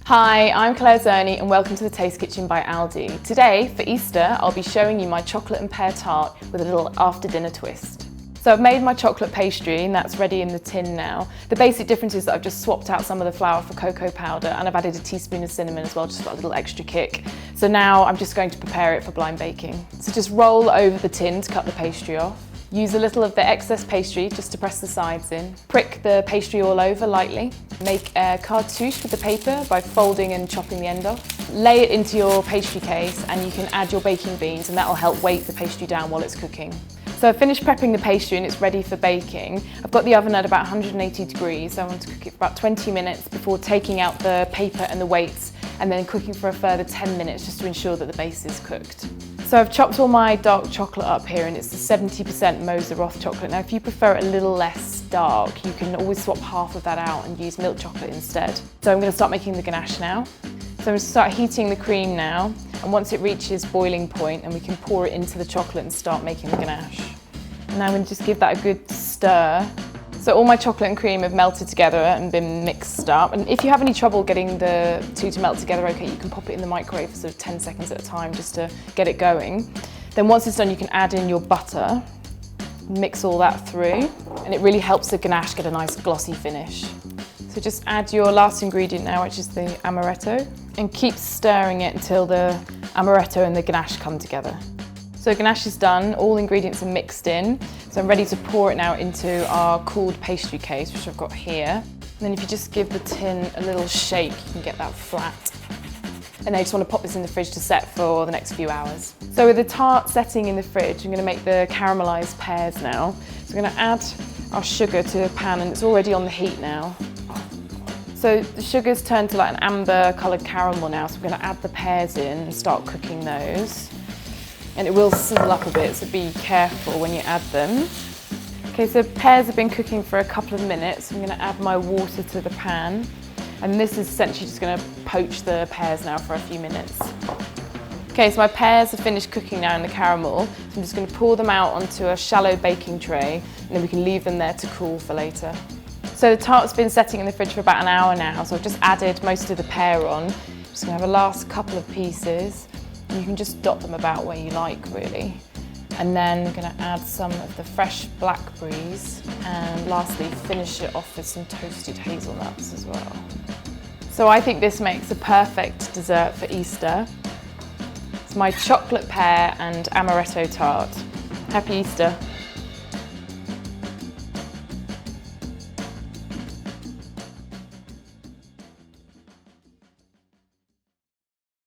Hi, I'm Clare Zerny and welcome to the Taste Kitchen by Aldi. Today, for Easter, I'll be showing you my chocolate and pear tart with a little after-dinner twist. So I've made my chocolate pastry and that's ready in the tin now. The basic difference is that I've just swapped out some of the flour for cocoa powder and I've added a teaspoon of cinnamon as well, just for a little extra kick. So now I'm just going to prepare it for blind baking. So just roll over the tin to cut the pastry off. Use a little of the excess pastry just to press the sides in. Prick the pastry all over lightly. Make a cartouche with the paper by folding and chopping the end off. Lay it into your pastry case and you can add your baking beans and that will help weight the pastry down while it's cooking. So I've finished prepping the pastry and it's ready for baking. I've got the oven at about 180 degrees. So I want to cook it for about 20 minutes before taking out the paper and the weights and then cooking for a further 10 minutes just to ensure that the base is cooked. So I've chopped all my dark chocolate up here and it's the 70% Moser Roth chocolate. Now if you prefer it a little less dark, you can always swap half of that out and use milk chocolate instead. So I'm going to start making the ganache now. So I'm going to start heating the cream now, and once it reaches boiling point and we can pour it into the chocolate and start making the ganache. And now I'm going to just give that a good stir. So all my chocolate and cream have melted together and been mixed up. And if you have any trouble getting the two to melt together okay, you can pop it in the microwave for sort of 10 seconds at a time just to get it going. Then once it's done, you can add in your butter, mix all that through, and it really helps the ganache get a nice glossy finish. So just add your last ingredient now, which is the amaretto, and keep stirring it until the amaretto and the ganache come together. So ganache is done, all ingredients are mixed in, so I'm ready to pour it now into our cooled pastry case, which I've got here. And then if you just give the tin a little shake, you can get that flat. And I just want to pop this in the fridge to set for the next few hours. So with the tart setting in the fridge, I'm going to make the caramelised pears now. So I'm going to add our sugar to the pan and it's already on the heat now. So the sugar's turned to like an amber coloured caramel now, so we're going to add the pears in and start cooking those. And it will sizzle up a bit, so be careful when you add them. Okay, so pears have been cooking for a couple of minutes. I'm going to add my water to the pan. And this is essentially just going to poach the pears now for a few minutes. Okay, so my pears are finished cooking now in the caramel. So I'm just going to pour them out onto a shallow baking tray, and then we can leave them there to cool for later. So the tart's been setting in the fridge for about an hour now, so I've just added most of the pear on. Just going to have a last couple of pieces. You can just dot them about where you like, really. And then I'm going to add some of the fresh blackberries and lastly finish it off with some toasted hazelnuts as well. So I think this makes a perfect dessert for Easter. It's my chocolate pear and amaretto tart. Happy Easter!